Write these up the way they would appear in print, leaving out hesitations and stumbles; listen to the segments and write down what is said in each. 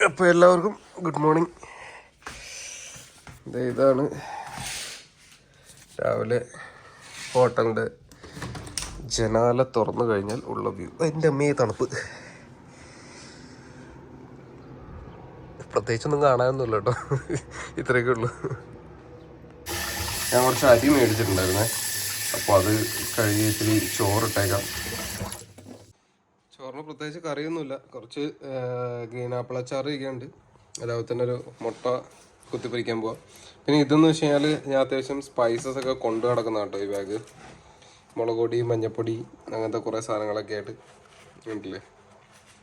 അപ്പോൾ എല്ലാവർക്കും good morning. ഇതാണ് രാവിലെ ഹോട്ടലിൻ്റെ ജനാല തുറന്നു കഴിഞ്ഞാൽ ഉള്ള വ്യൂ. എൻ്റെ അമ്മയെ തണുപ്പ്. പ്രത്യേകിച്ചൊന്നും കാണാനൊന്നുമില്ല കേട്ടോ, ഇത്രയൊക്കെ ഉള്ളൂ. ഞാൻ കുറച്ച് അരി മേടിച്ചിട്ടുണ്ടായിരുന്നേ, അപ്പോൾ അത് കഴുകി ഇത്തിരി ചോറിട്ടേക്കാം. ചോറിന് പ്രത്യേകിച്ച് കറിയൊന്നുമില്ല, കുറച്ച് ഗ്രീൻ ആപ്പിൾ അച്ചാർ ഇരിക്കുന്നുണ്ട്, അതുപോലെ തന്നെ ഒരു മുട്ട കുത്തിപ്പൊരിക്കാൻ പോവാം. പിന്നെ ഇതെന്ന് വെച്ച് കഴിഞ്ഞാൽ ഞാൻ അത്യാവശ്യം സ്പൈസസ് ഒക്കെ കൊണ്ടു നടക്കുന്ന കേട്ടോ ഈ ബാഗ്. മുളക് പൊടി, മഞ്ഞൾപ്പൊടി, അങ്ങനത്തെ കുറേ സാധനങ്ങളൊക്കെ ആയിട്ട് ഉണ്ടല്ലേ.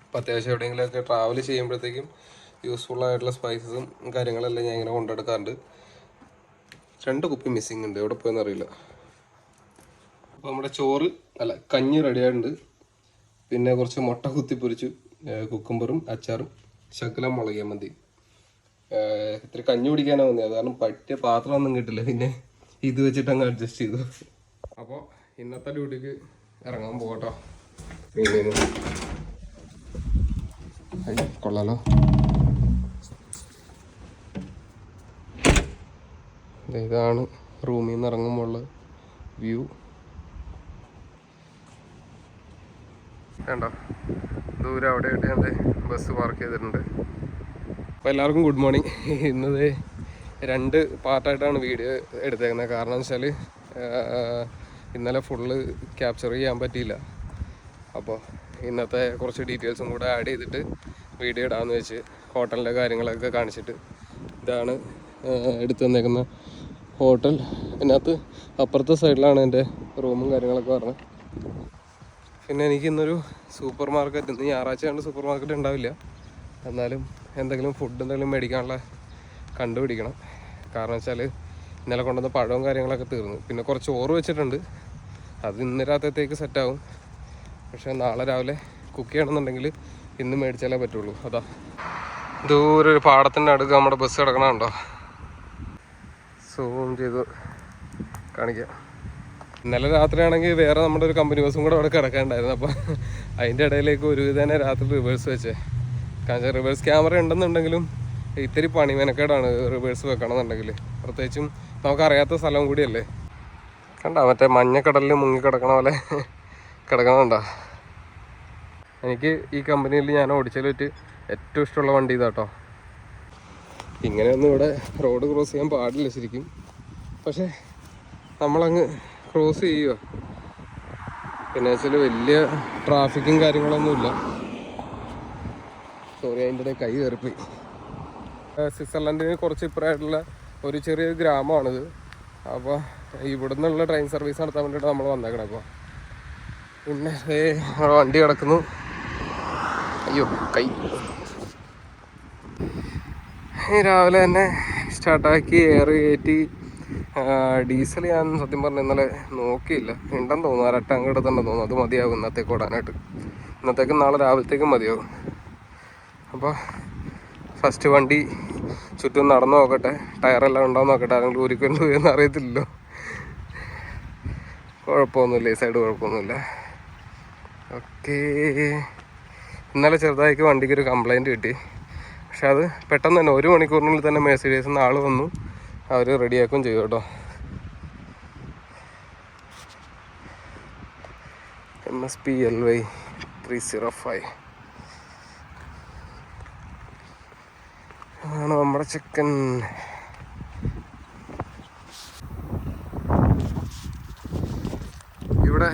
അപ്പോൾ അത്യാവശ്യം എവിടെയെങ്കിലുമൊക്കെ ട്രാവൽ ചെയ്യുമ്പോഴത്തേക്കും യൂസ്ഫുൾ ആയിട്ടുള്ള സ്പൈസസും കാര്യങ്ങളെല്ലാം ഞാൻ ഇങ്ങനെ കൊണ്ടെടുക്കാറുണ്ട്. 2 കുപ്പി മിസ്സിങ് ഉണ്ട്, എവിടെ പോയെന്ന് അറിയില്ല. അപ്പോൾ നമ്മുടെ കഞ്ഞി റെഡി ആയിട്ടുണ്ട്. പിന്നെ കുറച്ച് മുട്ട കുത്തിപ്പൊരിച്ചു, കുക്കുംബറും അച്ചാറും, ശകലം മുളകിയ മന്തി. ഇത്തിരി കഞ്ഞി കുടിക്കാനാ വന്നത്, അത് കാരണം പറ്റിയ പാത്രമൊന്നും കിട്ടില്ല, പിന്നെ ഇത് വെച്ചിട്ട് അങ്ങ് അഡ്ജസ്റ്റ് ചെയ്തു. അപ്പോൾ ഇന്നത്തെ ഡ്യൂട്ടിക്ക് ഇറങ്ങാൻ പോകട്ടോ. കൊള്ളാലോ. ഇതാണ് റൂമിൽ നിന്ന് ഇറങ്ങുമ്പോൾ വ്യൂ. വേണ്ടോ, ദൂരം അവിടെ ആയിട്ട് എൻ്റെ ബസ് പാർക്ക് ചെയ്തിട്ടുണ്ട്. അപ്പോൾ എല്ലാവർക്കും ഗുഡ് മോർണിംഗ്. ഇന്നത് 2 പാർട്ടായിട്ടാണ് വീഡിയോ എടുത്തേക്കുന്നത്. കാരണം എന്ന് വെച്ചാൽ ഇന്നലെ ഫുള്ള് ക്യാപ്ചർ ചെയ്യാൻ പറ്റിയില്ല. അപ്പോൾ ഇന്നത്തെ കുറച്ച് ഡീറ്റെയിൽസും കൂടെ ആഡ് ചെയ്തിട്ട് വീഡിയോ ഇടാമെന്ന് വെച്ച് ഹോട്ടലിൻ്റെ കാര്യങ്ങളൊക്കെ കാണിച്ചിട്ട്. ഇതാണ് എടുത്തു തന്നേക്കുന്ന ഹോട്ടൽ. ഇതിനകത്ത് അപ്പുറത്തെ സൈഡിലാണ് എൻ്റെ റൂമും കാര്യങ്ങളൊക്കെ പറഞ്ഞത്. പിന്നെ എനിക്ക് ഇന്നൊരു സൂപ്പർ മാർക്കറ്റ്, ഇന്ന് ഞായറാഴ്ച കണ്ട് സൂപ്പർ മാർക്കറ്റ് ഉണ്ടാവില്ല, എന്നാലും എന്തെങ്കിലും ഫുഡ് എന്തെങ്കിലും മേടിക്കാനുള്ള കണ്ടുപിടിക്കണം. കാരണം വെച്ചാൽ ഇന്നലെ കൊണ്ടുവന്ന പഴവും കാര്യങ്ങളൊക്കെ തീർന്നു. പിന്നെ കുറച്ച് ചോറ് വെച്ചിട്ടുണ്ട്, അത് ഇന്ന് രാത്രിത്തേക്ക് സെറ്റാവും. പക്ഷേ നാളെ രാവിലെ കുക്ക് ചെയ്യണമെന്നുണ്ടെങ്കിൽ ഇന്ന് മേടിച്ചാലേ പറ്റുള്ളൂ. അതാ ദൂരെ ഒരു പാടത്തിൻ്റെ അടുക്ക് നമ്മുടെ ബസ് കിടക്കണമുണ്ടോ, സൂം ചെയ്ത് കാണിക്കാം. ഇന്നലെ രാത്രിയാണെങ്കിൽ വേറെ നമ്മുടെ ഒരു കമ്പനി ബസ്സും കൂടെ അവിടെ കിടക്കാനുണ്ടായിരുന്നു. അപ്പോൾ അതിൻ്റെ ഇടയിലേക്ക് ഒരുവിധേന രാത്രി റിവേഴ്സ് വെച്ചേ. കാരണം റിവേഴ്സ് ക്യാമറ ഉണ്ടെന്നുണ്ടെങ്കിലും ഇത്തിരി പണി മെനക്കേടാണ് റിവേഴ്സ് വെക്കണമെന്നുണ്ടെങ്കിൽ, പ്രത്യേകിച്ചും നമുക്കറിയാത്ത സ്ഥലം കൂടിയല്ലേ. കണ്ടോ മറ്റേ മഞ്ഞക്കടലിൽ മുങ്ങിക്കിടക്കണ പോലെ കിടക്കണമുണ്ടോ. എനിക്ക് ഈ കമ്പനിയിൽ ഞാൻ ഓടിച്ചതിൽ വെച്ച് ഏറ്റവും ഇഷ്ടമുള്ള വണ്ടി ഇതാട്ടോ. ഇങ്ങനെയൊന്നും ഇവിടെ റോഡ് ക്രോസ് ചെയ്യാൻ പാടില്ല ശരിക്കും, പക്ഷേ നമ്മളങ്ങ് ക്രോസ് ചെയ്യുക. പിന്നെ വെച്ചാൽ വലിയ ട്രാഫിക്കും കാര്യങ്ങളൊന്നുമില്ല. സോറി, അതിൻ്റെ ഇടയിൽ കൈ കയറിപ്പോയി. സ്വിറ്റ്സർലൻഡിന് കുറച്ച് ഇപ്പുറമായിട്ടുള്ള ഒരു ചെറിയ ഗ്രാമമാണിത്. അപ്പോൾ ഇവിടെ നിന്നുള്ള ട്രെയിൻ സർവീസ് നടത്താൻ വേണ്ടിയിട്ട് നമ്മൾ വന്നേക്കണം. അപ്പോൾ പിന്നെ വണ്ടി കിടക്കുന്നു. അയ്യോ കൈ. രാവിലെ തന്നെ സ്റ്റാർട്ടാക്കി എയർ കയറ്റി. ഡീസൽ ഞാൻ സത്യം പറഞ്ഞ ഇന്നലെ നോക്കിയില്ല, ഉണ്ടെന്ന് തോന്നുന്നു, 1 ടാങ്ക് എടുത്തുണ്ടെന്ന് തോന്നുന്നു. അത് മതിയാകും ഇന്നത്തേക്ക് ഓടാനായിട്ട്. ഇന്നത്തേക്കും നാളെ രാവിലത്തേക്കും മതിയാകും. അപ്പോൾ ഫസ്റ്റ് വണ്ടി ചുറ്റും നടന്നു നോക്കട്ടെ, ടയറെല്ലാം ഉണ്ടാവും നോക്കട്ടെ. ആരെങ്കിലും ഊരിക്കൊണ്ട് പോയെന്ന് അറിയത്തില്ലല്ലോ. കുഴപ്പമൊന്നുമില്ല, ഈ സൈഡ് കുഴപ്പമൊന്നുമില്ല. ഓക്കേ. ഇന്നലെ ചെറുതായിട്ട് വണ്ടിക്കൊരു കംപ്ലൈൻറ്റ് കിട്ടി, പക്ഷെ അത് പെട്ടെന്ന് തന്നെ 1 മണിക്കൂറിനുള്ളിൽ തന്നെ മെഴ്സിഡീസിൽ നിന്ന് ആൾ വന്നു, അവർ റെഡിയാക്കും ചെയ്യും കേട്ടോ. MSP-LY 305 ആണ് നമ്മുടെ ചിക്കൻ. ഇവിടെ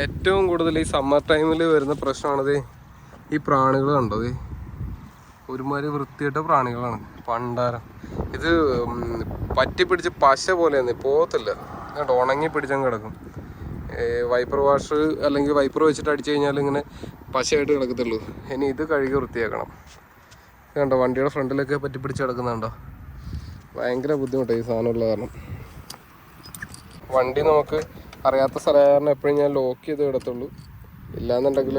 ഏറ്റവും കൂടുതൽ ഈ സമ്മർ ടൈമിൽ വരുന്ന പ്രശ്നമാണത് ഈ പ്രാണികൾ. കണ്ടത് ഒരുമാതിരി വൃത്തിയായിട്ട പ്രാണികളാണ്, പണ്ടാരം. ഇത് പറ്റിപ്പിടിച്ച് പശ പോലെയാണ്, പോകത്തില്ല, എന്നിട്ട് ഉണങ്ങി പിടിച്ചങ്ങ് കിടക്കും. വൈപ്പർ വാഷ് അല്ലെങ്കിൽ വൈപ്പർ വെച്ചിട്ട് അടിച്ചു കഴിഞ്ഞാൽ ഇങ്ങനെ പശയായിട്ട് കിടക്കത്തുള്ളൂ. ഇനി ഇത് കഴുകി വൃത്തിയാക്കണം. കണ്ടോ വണ്ടിയുടെ ഫ്രണ്ടിലൊക്കെ പറ്റിപ്പിടിച്ച് കിടക്കുന്നുണ്ടോ. ഭയങ്കര ബുദ്ധിമുട്ടാണ് ഈ സാധനമുള്ള കാരണം. വണ്ടി നമുക്ക് അറിയാത്ത സ്ഥലമായ കാരണം എപ്പോഴും ഞാൻ ലോക്ക് ചെയ്ത് കിടത്തുള്ളൂ, ഇല്ലയെന്നുണ്ടെങ്കിൽ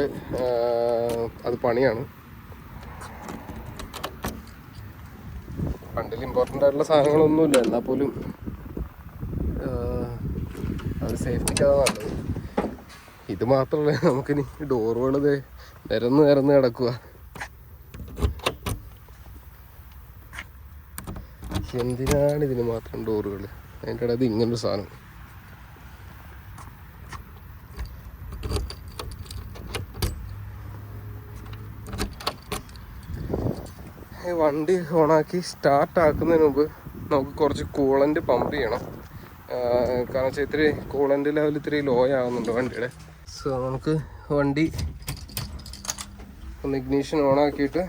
അത് പണിയാണ്. വണ്ടിയിൽ ഇമ്പോർട്ടൻ്റ് ആയിട്ടുള്ള സാധനങ്ങളൊന്നുമില്ല, എന്നാൽ പോലും അത് സേഫ്റ്റിക്കാണ് നല്ലത്. ഇത് മാത്രമല്ല, നമുക്കിനി ഡോറുകൾ നിരന്ന് കിടക്കുക. എന്തിനാണ് ഇതിന് മാത്രം ഡോറുകൾ? അതിൻ്റെ ഇടയിൽ ഇങ്ങനൊരു സാധനം. ഈ വണ്ടി ഓണാക്കി സ്റ്റാർട്ടാക്കുന്നതിന് മുമ്പ് നമുക്ക് കുറച്ച് കൂളൻ്റ് പമ്പ് ചെയ്യണം. കാരണം വെച്ചാൽ ഇത്തിരി കൂളൻ്റ് ലെവൽ ഇത്തിരി ലോ ആകുന്നുണ്ട് വണ്ടിയുടെ. സോ നമുക്ക് വണ്ടി ഒന്ന് ഇഗ്നീഷൻ ഓണാക്കിയിട്ട്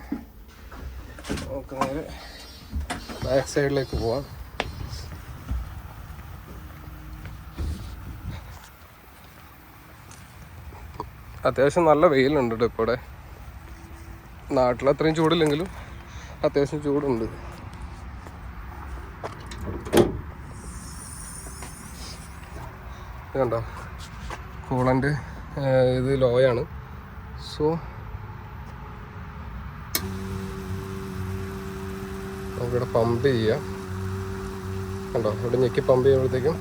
നമുക്ക് നേരെ ബാക്ക് സൈഡിലേക്ക് പോവാം. അത്യാവശ്യം നല്ല വെയിലുണ്ട് കേട്ടോ ഇപ്പോൾ ഇവിടെ. നാട്ടിലത്രയും ചൂടില്ലെങ്കിലും അത്യാവശ്യം ചൂടുണ്ട്. കണ്ടോ, കൂളൻ്റ് ഇത് ലോയാണ്. സോ നമുക്കിവിടെ പമ്പ് ചെയ്യാം. കണ്ടോ, ഇവിടെ ഞെക്കി പമ്പ് ചെയ്യുമ്പോഴത്തേക്കും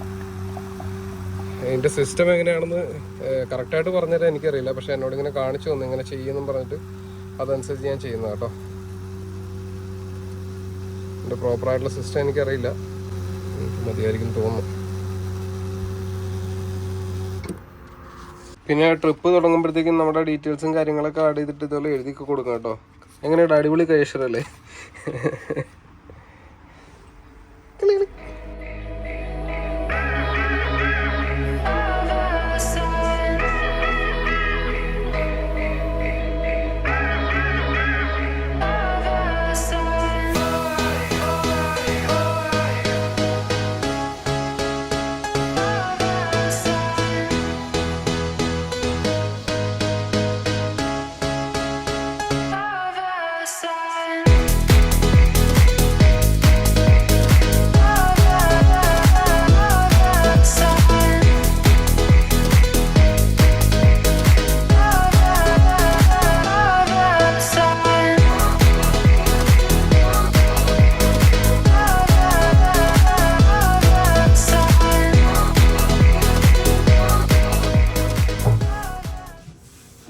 അതിൻ്റെ സിസ്റ്റം എങ്ങനെയാണെന്ന് കറക്റ്റായിട്ട് പറഞ്ഞുതരാൻ എനിക്കറിയില്ല. പക്ഷെ എന്നോട് ഇങ്ങനെ കാണിച്ചു തന്നു ഇങ്ങനെ ചെയ്യുമെന്നും പറഞ്ഞിട്ട് അതനുസരിച്ച് ഞാൻ ചെയ്യുന്നത് കേട്ടോ. എൻ്റെ പ്രോപ്പറായിട്ടുള്ള സിസ്റ്റം എനിക്കറിയില്ല, മതിയായിരിക്കും തോന്നുന്നു. പിന്നെ ട്രിപ്പ് തുടങ്ങുമ്പോഴത്തേക്കും നമ്മുടെ ഡീറ്റെയിൽസും കാര്യങ്ങളൊക്കെ ആഡ് ചെയ്തിട്ട് ഇതുപോലെ എഴുതിയൊക്കെ കൊടുക്കാം കേട്ടോ. എങ്ങനെയുണ്ട്? അടിപൊളി കൈശ്വരല്ലേ?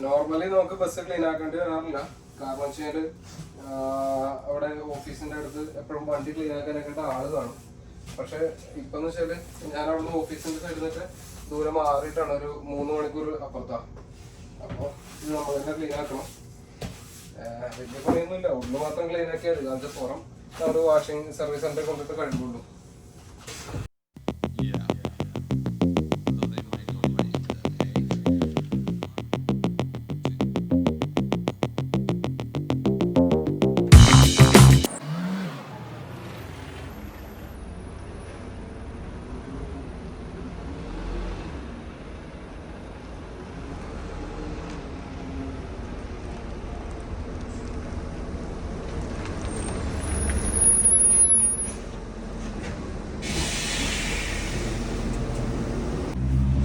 നോർമലി നമുക്ക് ബസ് ക്ലീൻ ആക്കേണ്ടി വരാറില്ല. കാരണം വെച്ചാൽ അവിടെ ഓഫീസിന്റെ അടുത്ത് എപ്പോഴും വണ്ടി ക്ലീൻ ആക്കാനൊക്കെ ആള് കാണും. പക്ഷെ ഇപ്പം എന്ന് വെച്ചാൽ ഞാൻ അവിടുന്ന് ഓഫീസിന്റെ സൈഡിൽ നിന്നൊക്കെ ദൂരം മാറിയിട്ടാണ്, ഒരു 3 മണിക്കൂർ അപ്പുറത്താണ്. അപ്പോൾ ഇത് നമ്മൾ തന്നെ ക്ലീൻ ആക്കണം. വലിയ പണിയൊന്നുമില്ല, ഉള്ളു മാത്രം ക്ലീൻ ആക്കിയാൽ മതി. അതിന്റെ പുറം നമ്മൾ വാഷിംഗ് സർവീസ് സെന്ററിൽ കൊണ്ടിട്ട് കഴുകുള്ളൂ.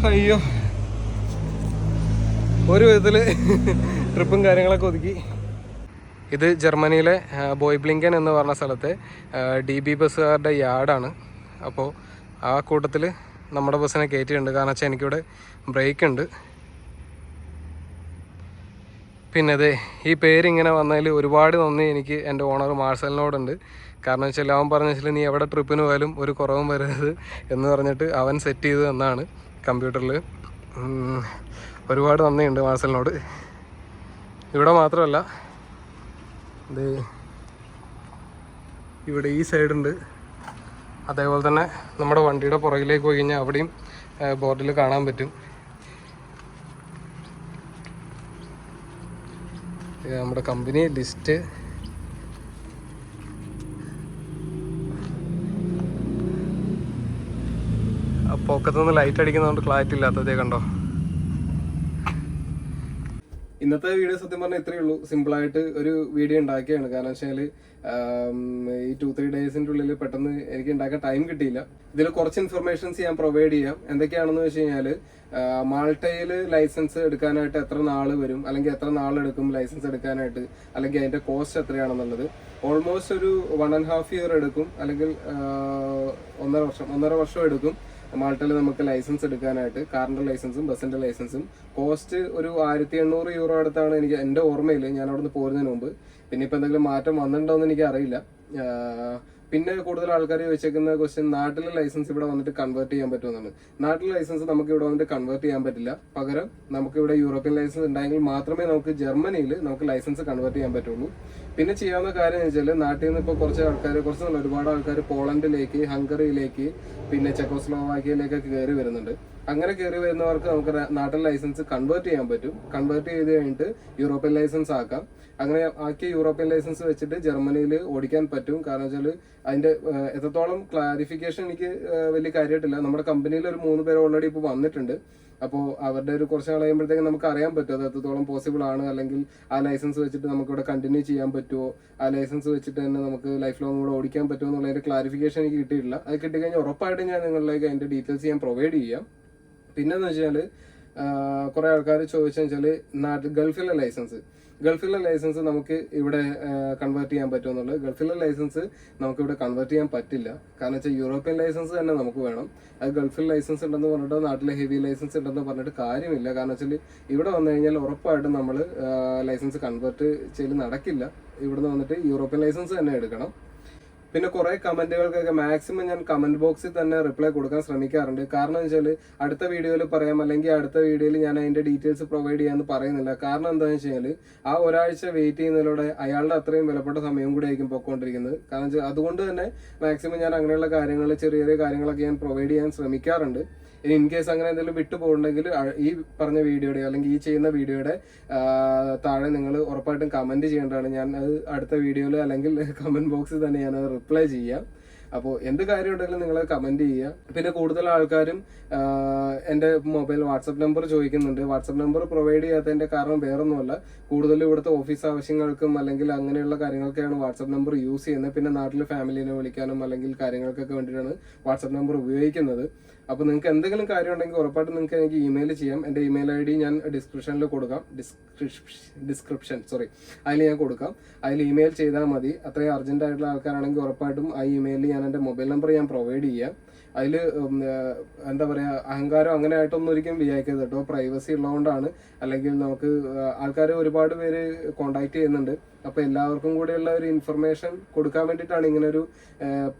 അയ്യോ, ഒരു വിധത്തിൽ ട്രിപ്പും കാര്യങ്ങളൊക്കെ ഒതുക്കി. ഇത് ജർമ്മനിയിലെ ബോയ്ബ്ലിങ്കൻ എന്ന് പറഞ്ഞ സ്ഥലത്തെ DB ബസ്സുകാരുടെ യാർഡാണ്. അപ്പോൾ ആ കൂട്ടത്തിൽ നമ്മുടെ ബസ്സിനെ കയറ്റിയിട്ടുണ്ട്. കാരണം വെച്ചാൽ എനിക്കിവിടെ ബ്രേക്ക് ഉണ്ട്. പിന്നെ അതെ, ഈ പേരിങ്ങനെ വന്നതിൽ ഒരുപാട് നന്ദി എനിക്ക് എൻ്റെ ഓണർ മാർസലിനോടുണ്ട്. കാരണം വെച്ചാൽ അവൻ പറഞ്ഞു വെച്ചാൽ നീ എവിടെ ട്രിപ്പിന് പോയാലും ഒരു കുറവും വരരുത് എന്ന് പറഞ്ഞിട്ട് അവൻ സെറ്റ് ചെയ്ത് തന്നാണ് കമ്പ്യൂട്ടറിൽ. ഒരുപാട് നന്ദിയുണ്ട് മാർസലിനോട്. ഇവിടെ മാത്രമല്ല, ഇത് ഇവിടെ ഈ സൈഡുണ്ട്. അതേപോലെ തന്നെ നമ്മുടെ വണ്ടിയുടെ പുറകിലേക്ക് പോയി കഴിഞ്ഞാൽ അവിടെയും ബോർഡിൽ കാണാൻ പറ്റും. നമ്മുടെ കമ്പനി ലിസ്റ്റ്. പോക്കത്തുനിന്ന് ലൈറ്റ് അടിക്കുന്നതുകൊണ്ട് ക്ലാരിറ്റി ഇല്ലാത്തതേ കണ്ടോ. ഇന്നത്തെ വീഡിയോ സത്യം പറഞ്ഞാൽ ഇത്രയേ ഉള്ളൂ. സിമ്പിളായിട്ട് ഒരു വീഡിയോ ഉണ്ടാക്കിയാണ്. കാരണം വെച്ചാൽ ഈ 2-3 ഡേയ്സിൻ്റെ ഉള്ളിൽ പെട്ടെന്ന് എനിക്ക് ഉണ്ടാക്കാൻ ടൈം കിട്ടിയില്ല. ഇതിൽ കുറച്ച് ഇൻഫർമേഷൻസ് ഞാൻ പ്രൊവൈഡ് ചെയ്യാം. എന്തൊക്കെയാണെന്ന് വെച്ച് കഴിഞ്ഞാൽ, മാൾട്ടയിൽ ലൈസൻസ് എടുക്കാനായിട്ട് എത്ര നാൾ വരും, അല്ലെങ്കിൽ എത്ര നാളെടുക്കും ലൈസൻസ് എടുക്കാനായിട്ട്, അല്ലെങ്കിൽ അതിൻ്റെ കോസ്റ്റ് എത്രയാണെന്നുള്ളത്. ഓൾമോസ്റ്റ് ഒരു 1.5 year എടുക്കും, അല്ലെങ്കിൽ 1.5 വർഷം എടുക്കും മാൾട്ടയിൽ നമുക്ക് ലൈസൻസ് എടുക്കാനായിട്ട്. കാറിൻ്റെ ലൈസൻസും ബസ്സിൻ്റെ ലൈസൻസും. കോസ്റ്റ് ഒരു 1800 euro അടുത്താണ് എനിക്ക് എൻ്റെ ഓർമ്മയിൽ, ഞാൻ അവിടെ നിന്ന് പോരുന്നതിന് മുമ്പ്. പിന്നെ ഇപ്പം എന്തെങ്കിലും മാറ്റം വന്നിട്ടുണ്ടോയെന്ന് എനിക്ക് അറിയില്ല. പിന്നെ കൂടുതൽ ആൾക്കാർ ചോദിച്ചേക്കുന്ന ക്വസ്റ്റ്യൻ നാട്ടിലെ ലൈസൻസ് ഇവിടെ വന്നിട്ട് കൺവേർട്ട് ചെയ്യാൻ പറ്റുമെന്നാണ്. നാട്ടിലെ ലൈസൻസ് നമുക്ക് ഇവിടെ വന്നിട്ട് കൺവേർട്ട് ചെയ്യാൻ പറ്റില്ല. പകരം നമുക്ക് ഇവിടെ യൂറോപ്യൻ ലൈസൻസ് ഉണ്ടെങ്കിൽ മാത്രമേ നമുക്ക് ജർമ്മനിയിൽ നമുക്ക് ലൈസൻസ് കൺവേർട്ട് ചെയ്യാൻ പറ്റുള്ളൂ. പിന്നെ ചെയ്യാവുന്ന കാര്യം എന്ന് വെച്ചാൽ നാട്ടിൽ നിന്ന് ഇപ്പോൾ കുറച്ച് ആൾക്കാർ, കുറച്ച് ഒരുപാട് ആൾക്കാർ പോളണ്ടിലേക്ക്, ഹംഗറിയിലേക്ക്, പിന്നെ ചെക്കോസ്ലോവാക്യയിലേക്കൊക്കെ കയറി വരുന്നുണ്ട്. അങ്ങനെ കയറി വരുന്നവർക്ക് നമുക്ക് നാട്ടിൽ ലൈസൻസ് കൺവേർട്ട് ചെയ്യാൻ പറ്റും. കൺവേർട്ട് ചെയ്ത് കഴിഞ്ഞിട്ട് യൂറോപ്യൻ ലൈസൻസ് ആക്കാം. അങ്ങനെ ആക്കിയ യൂറോപ്യൻ ലൈസൻസ് വെച്ചിട്ട് ജർമ്മനിയിൽ ഓടിക്കാൻ പറ്റും. കാരണം വെച്ചാൽ അതിന്റെ എത്രത്തോളം ക്ലാരിഫിക്കേഷൻ എനിക്ക് വലിയ കാര്യമായിട്ടില്ല. നമ്മുടെ കമ്പനിയിൽ ഒരു 3 പേര് ഓൾറെഡി ഇപ്പോൾ വന്നിട്ടുണ്ട്. അപ്പോൾ അവരുടെ ഒരു കുറച്ച് കഴിയുമ്പോഴത്തേക്കും നമുക്ക് അറിയാൻ പറ്റും അത് എത്രത്തോളം പോസിബിൾ ആണ്, അല്ലെങ്കിൽ ആ ലൈസൻസ് വെച്ചിട്ട് നമുക്ക് ഇവിടെ കണ്ടിന്യൂ ചെയ്യാൻ പറ്റുമോ, ആ ലൈസൻസ് വെച്ചിട്ട് തന്നെ നമുക്ക് ലൈഫ് ലോങ് കൂടെ ഓടിക്കാൻ പറ്റുമോ എന്നുള്ളതിന്റെ ക്ലാരിഫിക്കേഷൻ എനിക്ക് കിട്ടിയിട്ടില്ല. അത് കിട്ടിക്കഴിഞ്ഞാൽ ഉറപ്പായിട്ടും ഞാൻ നിങ്ങളിലേക്ക് അതിന്റെ ഡീറ്റെയിൽസ് ഞാൻ പ്രൊവൈഡ് ചെയ്യാം. പിന്നെന്ന് വെച്ചാൽ കുറെ ആൾക്കാർ ചോദിച്ചാൽ ഗൾഫിലെ ലൈസൻസ് നമുക്ക് ഇവിടെ കൺവേർട്ട് ചെയ്യാൻ പറ്റുമെന്നുള്ളത്. ഗൾഫിലെ ലൈസൻസ് നമുക്ക് ഇവിടെ കൺവേർട്ട് ചെയ്യാൻ പറ്റില്ല. കാരണം വെച്ചാൽ യൂറോപ്യൻ ലൈസൻസ് തന്നെ നമുക്ക് വേണം. അത് ഗൾഫിൽ ലൈസൻസ് ഉണ്ടെന്ന് പറഞ്ഞിട്ട് നാട്ടിലെ ഹെവി ലൈസൻസ് ഉണ്ടെന്ന് പറഞ്ഞിട്ട് കാര്യമില്ല. കാരണം വെച്ചാൽ ഇവിടെ വന്നു കഴിഞ്ഞാൽ ഉറപ്പായിട്ടും നമ്മൾ ലൈസൻസ് കൺവേർട്ട് ചെയ്ത് നടക്കില്ല. ഇവിടുന്ന് വന്നിട്ട് യൂറോപ്യൻ ലൈസൻസ് തന്നെ എടുക്കണം. പിന്നെ കുറെ കമന്റുകൾക്കൊക്കെ മാക്സിമം ഞാൻ കമന്റ് ബോക്സിൽ തന്നെ റിപ്ലൈ കൊടുക്കാൻ ശ്രമിക്കാറുണ്ട്. കാരണം എന്ന് വെച്ചാൽ അടുത്ത വീഡിയോയിൽ പറയാം, അല്ലെങ്കിൽ അടുത്ത വീഡിയോയിൽ ഞാൻ അതിന്റെ ഡീറ്റെയിൽസ് പ്രൊവൈഡ് ചെയ്യാന്ന് പറയുന്നില്ല. കാരണം എന്താണെന്ന് വെച്ചാൽ ആ ഒരാഴ്ച വെയിറ്റ് ചെയ്യുന്നതിലൂടെ അയാളുടെ അത്രയും വിലപ്പെട്ട സമയം കൂടി ആയിരിക്കും പൊയ്ക്കൊണ്ടിരിക്കുന്നത്. കാരണം വെച്ചാൽ അതുകൊണ്ട് തന്നെ മാക്സിമം ഞാൻ അങ്ങനെയുള്ള കാര്യങ്ങൾ, ചെറിയ ചെറിയ കാര്യങ്ങളൊക്കെ ഞാൻ പ്രൊവൈഡ് ചെയ്യാൻ ശ്രമിക്കാറുണ്ട്. ഇൻ കേസ് അങ്ങനെ എന്തെങ്കിലും വിട്ടുപോകുന്നുണ്ടെങ്കിൽ ഈ പറഞ്ഞ വീഡിയോയുടെ അല്ലെങ്കിൽ ഈ ചെയ്യുന്ന വീഡിയോയുടെ താഴെ നിങ്ങൾ ഉറപ്പായിട്ടും കമന്റ് ചെയ്യേണ്ടതാണ്. ഞാൻ അത് അടുത്ത വീഡിയോയിൽ അല്ലെങ്കിൽ കമന്റ് ബോക്സിൽ തന്നെ ഞാൻ അത് റിപ്ലൈ ചെയ്യാം. അപ്പോൾ എന്ത് കാര്യം ഉണ്ടെങ്കിലും നിങ്ങൾ കമന്റ് ചെയ്യുക. പിന്നെ കൂടുതൽ ആൾക്കാരും എൻ്റെ മൊബൈൽ വാട്സപ്പ് നമ്പർ ചോദിക്കുന്നുണ്ട്. വാട്സപ്പ് നമ്പർ പ്രൊവൈഡ് ചെയ്യാത്തതിന്റെ കാരണം വേറൊന്നുമല്ല, കൂടുതലും ഇവിടുത്തെ ഓഫീസ് ആവശ്യങ്ങൾക്കും അല്ലെങ്കിൽ അങ്ങനെയുള്ള കാര്യങ്ങൾക്കാണ് വാട്സപ്പ് നമ്പർ യൂസ് ചെയ്യുന്നത്. പിന്നെ നാട്ടിലെ ഫാമിലിനെ വിളിക്കാനും അല്ലെങ്കിൽ കാര്യങ്ങൾക്കൊക്കെ വേണ്ടിയിട്ടാണ് വാട്സപ്പ് നമ്പർ ഉപയോഗിക്കുന്നത്. അപ്പോൾ നിങ്ങൾക്ക് എന്തെങ്കിലും കാര്യം ഉണ്ടെങ്കിൽ ഉറപ്പായിട്ടും നിങ്ങൾക്ക് എനിക്ക് ഇമെയിൽ ചെയ്യാം. എൻ്റെ ഇമെയിൽ ID ഞാൻ ഡിസ്ക്രിപ്ഷനിൽ കൊടുക്കാം. അതിൽ ഞാൻ കൊടുക്കാം. അതിൽ ഇമെയിൽ ചെയ്താൽ മതി. അത്രയും അർജന്റ് ആയിട്ടുള്ള ആൾക്കാരാണെങ്കിൽ ഉറപ്പായിട്ടും ആ ഇമെയിലിൽ ഞാൻ എൻ്റെ മൊബൈൽ നമ്പർ ഞാൻ പ്രൊവൈഡ് ചെയ്യാം. അതിൽ എന്താ പറയുക, അഹങ്കാരം അങ്ങനെ ആയിട്ടൊന്നും ഒരിക്കലും വിചാരിക്കരുത് കേട്ടോ. പ്രൈവസി ഉള്ളതുകൊണ്ടാണ്. അല്ലെങ്കിൽ നമുക്ക് ആൾക്കാർ ഒരുപാട് പേര് കോണ്ടാക്ട് ചെയ്യുന്നുണ്ട്. അപ്പോൾ എല്ലാവർക്കും കൂടെയുള്ള ഒരു ഇൻഫർമേഷൻ കൊടുക്കാൻ വേണ്ടിയിട്ടാണ് ഇങ്ങനെ ഒരു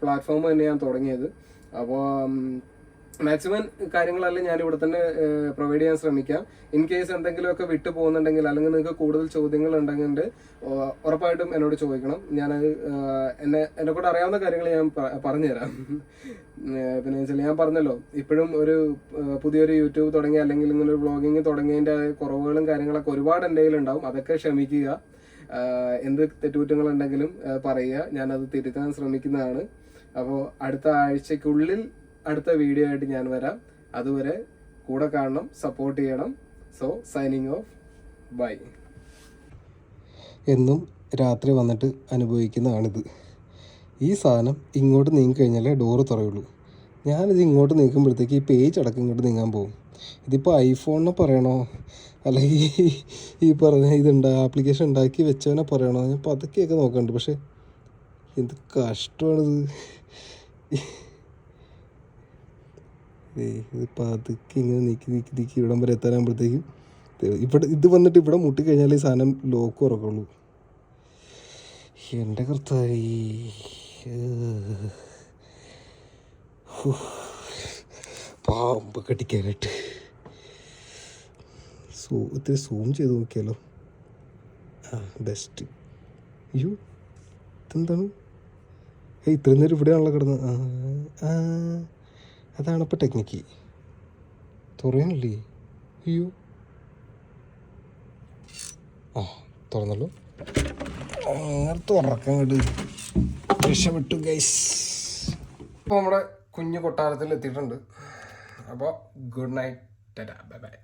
പ്ലാറ്റ്ഫോം തന്നെ ഞാൻ തുടങ്ങിയത്. അപ്പോൾ മാക്സിമം കാര്യങ്ങളെല്ലാം ഞാൻ ഇവിടെ തന്നെ പ്രൊവൈഡ് ചെയ്യാൻ ശ്രമിക്കാം. ഇൻ കേസ് എന്തെങ്കിലുമൊക്കെ വിട്ടു പോകുന്നുണ്ടെങ്കിൽ അല്ലെങ്കിൽ നിങ്ങൾക്ക് കൂടുതൽ ചോദ്യങ്ങൾ ഉണ്ടെങ്കിൽ ഉറപ്പായിട്ടും എന്നോട് ചോദിക്കണം. ഞാനത് എന്നെ കൂടെ അറിയാവുന്ന കാര്യങ്ങൾ ഞാൻ പറഞ്ഞുതരാം. പിന്നെ വെച്ചാൽ ഞാൻ പറഞ്ഞല്ലോ, ഇപ്പോഴും ഒരു പുതിയൊരു യൂട്യൂബ് തുടങ്ങി അല്ലെങ്കിൽ ഇങ്ങനെ ഒരു വ്ളോഗിങ് തുടങ്ങിയതിൻ്റെ കുറവുകളും കാര്യങ്ങളൊക്കെ ഒരുപാട് എൻ്റെ കയ്യിലുണ്ടാവും. അതൊക്കെ ക്ഷമിക്കുക. എന്ത് തെറ്റുകുറ്റങ്ങളുണ്ടെങ്കിലും പറയുക, ഞാനത് തിരുത്താൻ ശ്രമിക്കുന്നതാണ്. അപ്പോൾ അടുത്ത ആഴ്ചക്കുള്ളിൽ അടുത്ത വീഡിയോ ആയിട്ട് ഞാൻ വരാം. അതുവരെ കൂടെ കാണണം, സപ്പോർട്ട് ചെയ്യണം. So signing off, bye. എന്നും രാത്രി വന്നിട്ട് അനുഭവിക്കുന്നതാണിത്. ഈ സാധനം ഇങ്ങോട്ട് നീങ്ങി കഴിഞ്ഞാലേ ഡോറ് തുറയുള്ളൂ. ഞാനിത് ഇങ്ങോട്ട് നീക്കുമ്പോഴത്തേക്ക് ഈ പേജ് അടക്കം ഇങ്ങോട്ട് നീങ്ങാൻ പോകും. ഇതിപ്പോൾ ഐഫോണിനെ പറയണോ അല്ലെങ്കിൽ ഈ പറഞ്ഞ ആപ്ലിക്കേഷൻ ഉണ്ടാക്കി വെച്ചവനെ പറയണോ? ഞാൻ പതുക്കെയൊക്കെ നോക്കുന്നുണ്ട്. പക്ഷെ എന്ത് കഷ്ടമാണിത്. ഇത് പതുക്കെ ഇങ്ങനെ നീക്കി ഇവിടം വരെ എത്താനാകുമ്പോഴത്തേക്കും ഇത് വന്നിട്ട് ഇവിടെ മുട്ടിക്കഴിഞ്ഞാൽ ഈ സാധനം ലോക്ക് ഉറക്കുള്ളൂ. എൻ്റെ കർത്താവേ, പാമ്പ് കടിക്കാനായിട്ട് ഇത്തിരി സൂം ചെയ്ത് നോക്കിയാലോ. ബെസ്റ്റ്. അയ്യോ, ഇതെന്താണ്? ഇത്രയും നേരം ഇവിടെയാണല്ലോ കിടന്നത്. അതാണിപ്പോൾ ടെക്നിക്ക്. തുറയണില്ലേ? അയ്യോ, തുറന്നല്ലോ. അങ്ങനെ തുറക്കാൻ കണ്ട് രക്ഷപ്പെട്ടു ഗൈസ്. അപ്പോൾ നമ്മുടെ കുഞ്ഞു കൊട്ടാരത്തിൽ എത്തിയിട്ടുണ്ട്. അപ്പോൾ good night, Tata, bye bye.